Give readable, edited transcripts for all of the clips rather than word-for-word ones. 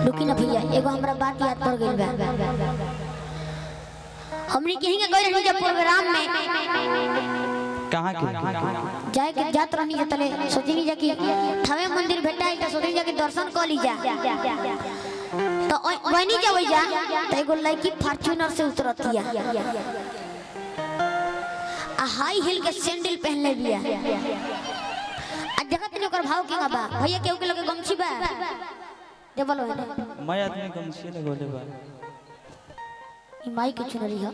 रुकी ना भैया एगो हमरा बात याद पड़ गइल बा। हमनी कहीं गए रहनी जब प्रोग्राम में कहां के जाए के जात रहनी जतले सोचनी जा कि थावे मंदिर भेटाई त सोचनी जा कि दर्शन कर ली जा तो वही जावे जा त एगो लड़की फॉर्च्यूनर से उतरतिया आ हाई हील के सैंडल पहनले बिया आ जगत ने ओकर भाव के बा भैया केहू के लगे गमछी बा दे बोलो मैं आदमी गमछी लगोले बा ई माई के चुनरी है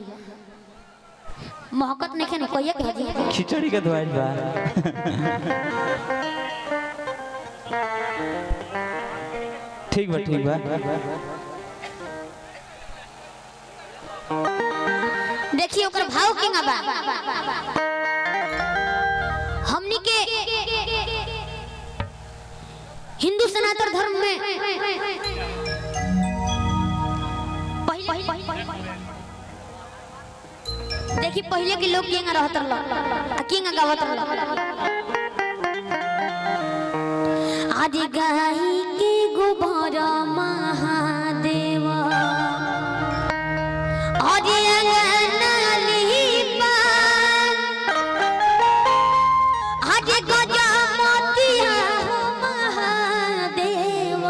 महकत नहीं खेने कोई एक है खिचड़ी के धोइल बा ठीक बा देखिए ओकर भाव केंगा बा हमनी के हिंदू सनातन धर्म में देखी पहले के लोग केंगा रहत रहल आ केंगा गावत रहल आदि गाई के गोबर महादेव आदि अंगनाली पा आदि गजमतिया महादेव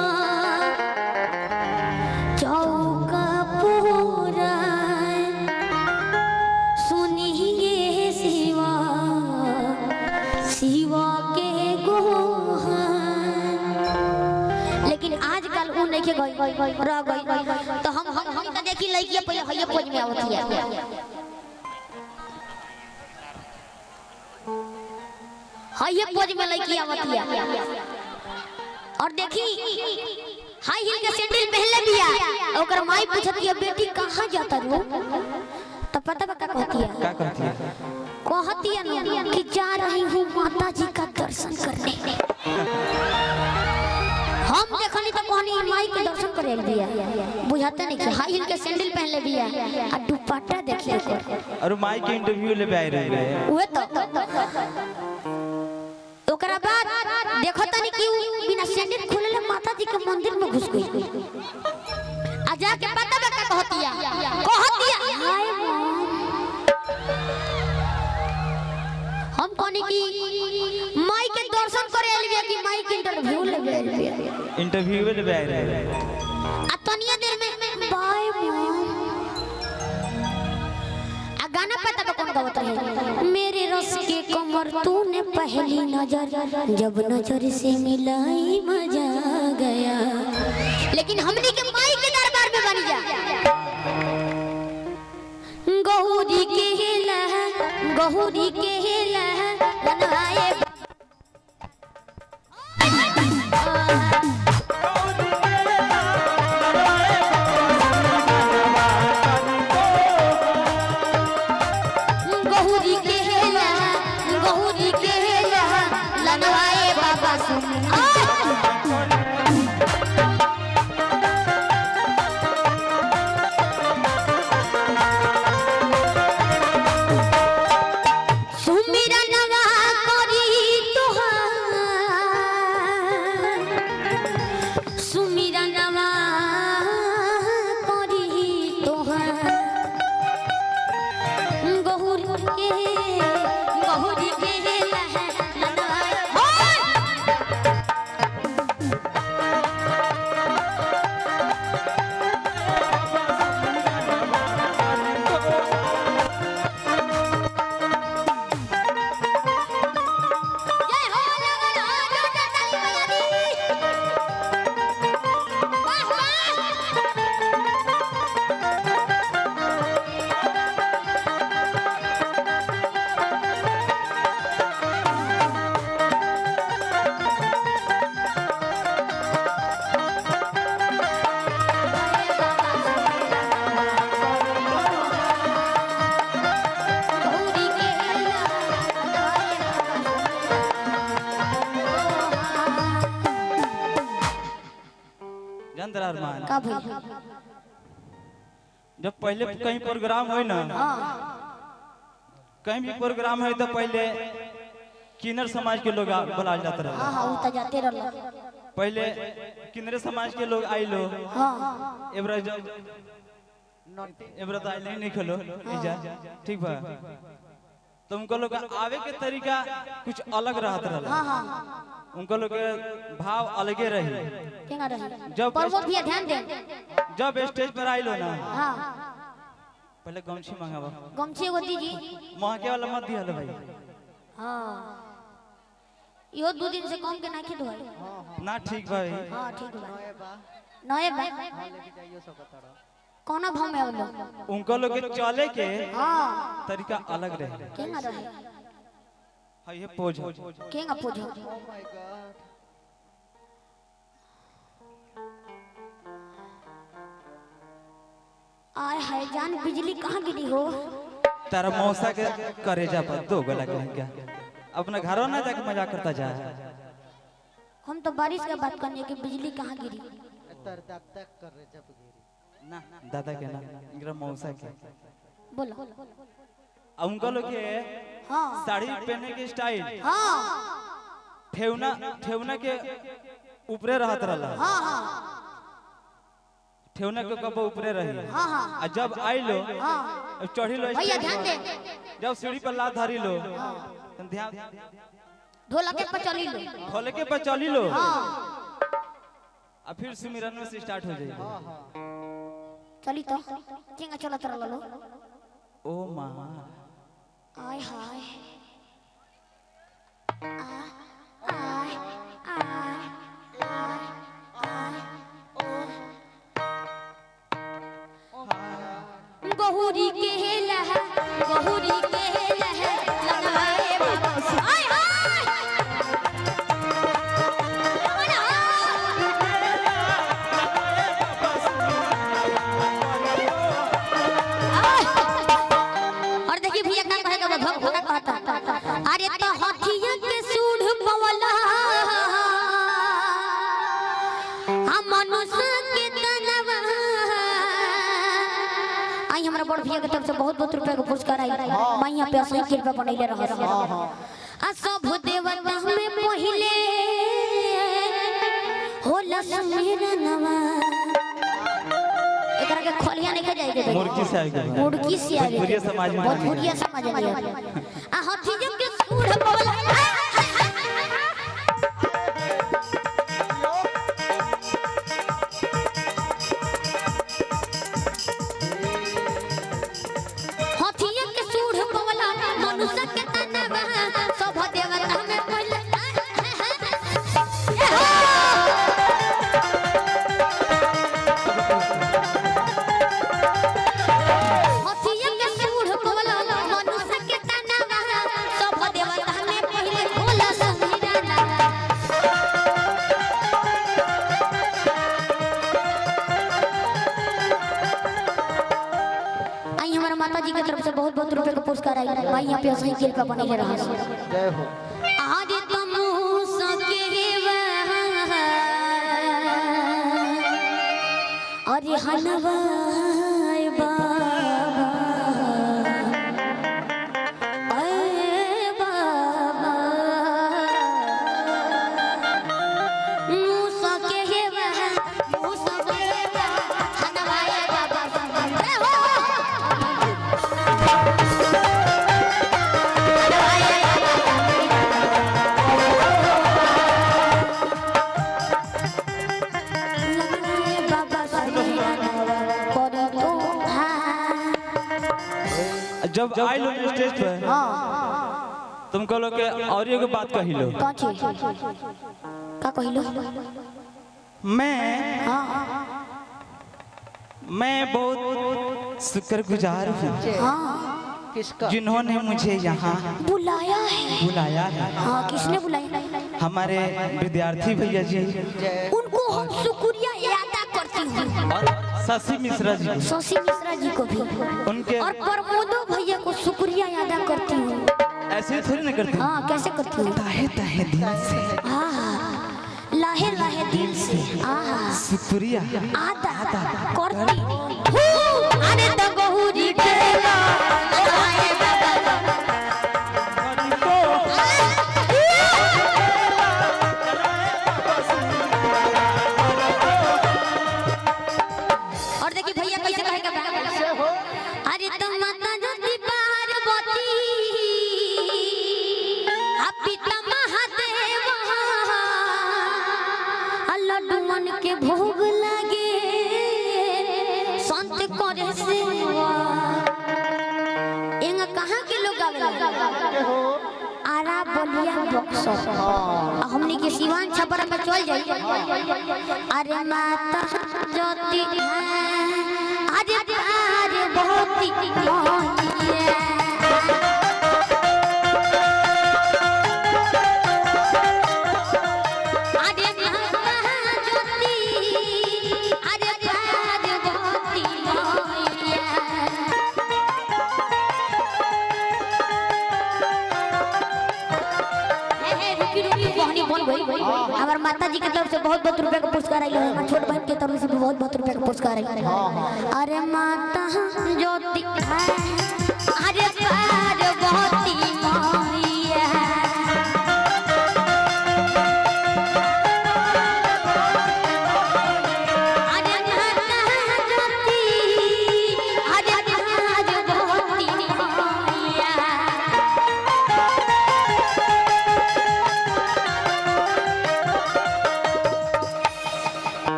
चौका पूरा सुनिए शिवा शिवा के गोहान लेकिन आजकल उ नहीं के गई रह गई तो हम तो देखी लइकिया पहले हइये पोज में आवत है हइये पोज में लइकी आवत है और देखी हाई हील के सैंडल पहनले बिया ओकर माई पूछत है बेटी कहां जाता रो तो पता बा का कहती है कि जा रही हूँ माता जी का दर्शन करने हम देखनी तो कहनी माई के दर्शन करे दिया बुझाते नहीं कि हाई हील के सैंडल पहनले बिया आ दुपट्टा देखिए और माई के इंटरव्यू ले आए रहे ओए तो ओकरा बाद देखो तनी कि बिना सैंडल खोलले माता जी के मंदिर में घुस गई आ जाके पता बा का कहतिया हाय हम कहनी कि माई के दर्शन करे आलिया कि माई के इंटरव्यू ले आलिया ले आए रहे आ तनिया देर में बाय मॉम आ गाना पता बा कौन गावत है मेरे रस के कमर तूने पहली नजर जब नजर से मिलाई मजा गया लेकिन हमनी के माई के दरबार में बन जा गौरी के बनाए गौरी के लनवाए बाबा सुन का भैया जब पहले कहीं प्रोग्राम हो ना कहीं भी प्रोग्राम है तो पहले किन्नर समाज के लोग बुलाए जाते रहे। हां हां उ त जाते रहल पहले किन्नरे समाज के लोग आई लो हाँ एबरा जब एबरा तो आई नहीं खोलो इजा ठीक बा तो उनको लोग आवे के तरीका कुछ अलग रहत रहल हाँ हाँ उनको लोग के भाव अलगे रही केना रही जब प्रमोद भैया ध्यान दे जब स्टेज पर आई लो ना हाँ पहले गमछी मंगावा गमछी एगो दीजिए महके वाला मत दिया भाई हाँ यो 2 दिन से कम के ना खिद भाई ना ठीक भाई हाँ ठीक बा नए बा कौन भाव में आवलो उनको लोग के चले के हाँ तरीका अलग रहे केना रहे हां ये पोज केना पूछो आय हाय जान बिजली कहाँ गिरी हो तारा मौसा के करे जा पर दो गला के क्या अपना घरों ना जाके मजाक करता जा हम तो बारिश के बात करने की बिजली कहाँ गिरी ना दादा के ना इनका मौसा के बोलो उनको लोग के हाँ साड़ी पहनने के स्टाइल हाँ ठेवना के ऊपरे रहत रहला हाँ हाँ ठेवना के कब ऊपरे रही हाँ हाँ आ जब आई लो हाँ अब चढ़ी लो भैया स्टेज ध्यान दे पर, जब सीढ़ी पर लात धरी लो तब ध्यान ढोलक पर चली लो खोले के पर चली लो हाँ अब फिर सुमिरन में से स्टार्ट हो जाएगी चली तो केंगा चलत रहलो ओ माँ आय हाय आय आय आय आय गहुरी के लह गहुरी के लह लगाए बाबा आय हाय और देखिए भैया क्या कहेगा भगवान कहता अरे तो हाथिया के सूढ़ पवला हम मनुष्य के तनवा आई हमरा बड़ भैया के तरफ से बहुत बहुत रुपया का पुरस्कार आई मैं यहाँ पे असली कृपा बनैले रह आ सब देवता में पहिले होला सुमिरनवा एकरा के खोलिया नहीं के जाएगे मुर्गी से आगे मुर्गी से आगे भोजपुरिया समाज में भोजपुरिया समाज में आ हाथी जब के सूढ़ पवला हाथी के सूढ़ पवला मनुष्य के तनवा सब देवता में पहिले माताजी की तरफ से बहुत बहुत रुपए का पुरस्कार आई भाई यहाँ पे असली कृपा बने रहा जय हो आज तुम सके अरे हलवाई बाबा अरे बाबा मूसा के मूसा के हलवाई बाबा जब आई लो स्टेज पे तुमको लोग के और एगो बात कही लो का कहिलो मैं बहुत शुक्रगुजार हूँ हाँ जिन्होंने मुझे यहाँ बुलाया बुलाया है हाँ किसने बुलाया हमारे विद्यार्थी भैया जी उनको हम शुक्रिया अदा करती हूँ और शशि मिश्रा जी शशि मिश्रा जी को भी उनके और प्रमोदो भैया को शुक्रिया अदा करती हूँ ऐसे थोड़ी ना करती हाँ कैसे करती हूँ ताहे ताहे दिल से लाहे लाहे दिल से शुक्रिया आदा करती हूँ अरे तो गहुरी खेला करे से एंगा कहां के लोग आवेला आरा बलिया बक्सर हमनी के सिवान छपरा में चल जाई अरे माता ज्योति अरे प्यार बहुत हमार माता जी की तरफ से बहुत बहुत रुपए का पुरस्कार आइल है, छोट बहन की तरफ से भी बहुत बहुत रुपए का पुरस्कार आइल है। अरे माता ज्योति अरे प्यार बहुत मैया अरे माता ज्योति अरे प्यार बहुत मैया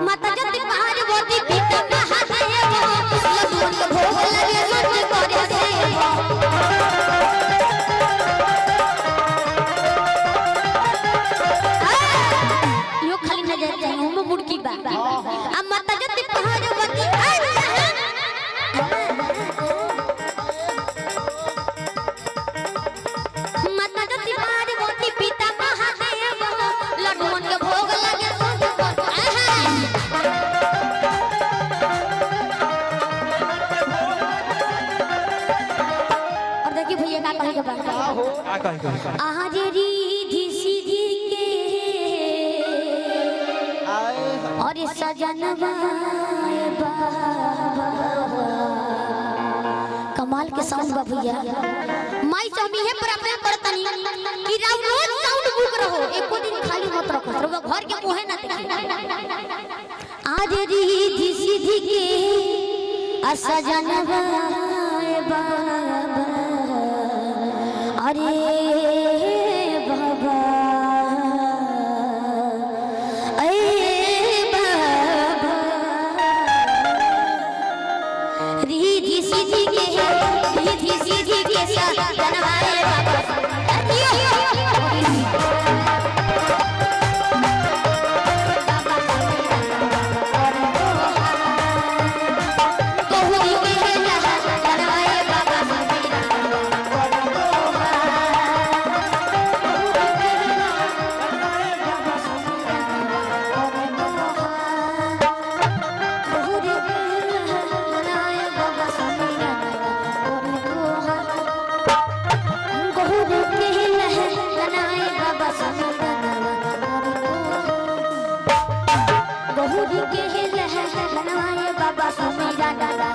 माता ज्योति पार्वती पिता महादेव लड्डू के भोग लगे सच करे से यो खाली नजर जाए हम मुड़की बा आ माता ज्योति पार्वती माता ज्योति पार्वती पिता महादेव लड्डू के भोग लगे भैया का कहे के बात आहा जे रीधी सीधी के और सजनवा बाबा कमाल के साउंड बा भैया माई चामी है प्रॉब्लम करतनी कि राव रोज साउंड बुक रहो एको दिन खाली मत रखो रहो घर के मोहे ना देखी आज रीधी सीधी के सजनवा बाबा अरे बाबा बाबा रीधी सीधी के सजनवाए बाबा बहुरी के लहर बनाए बाबा समीरा दादा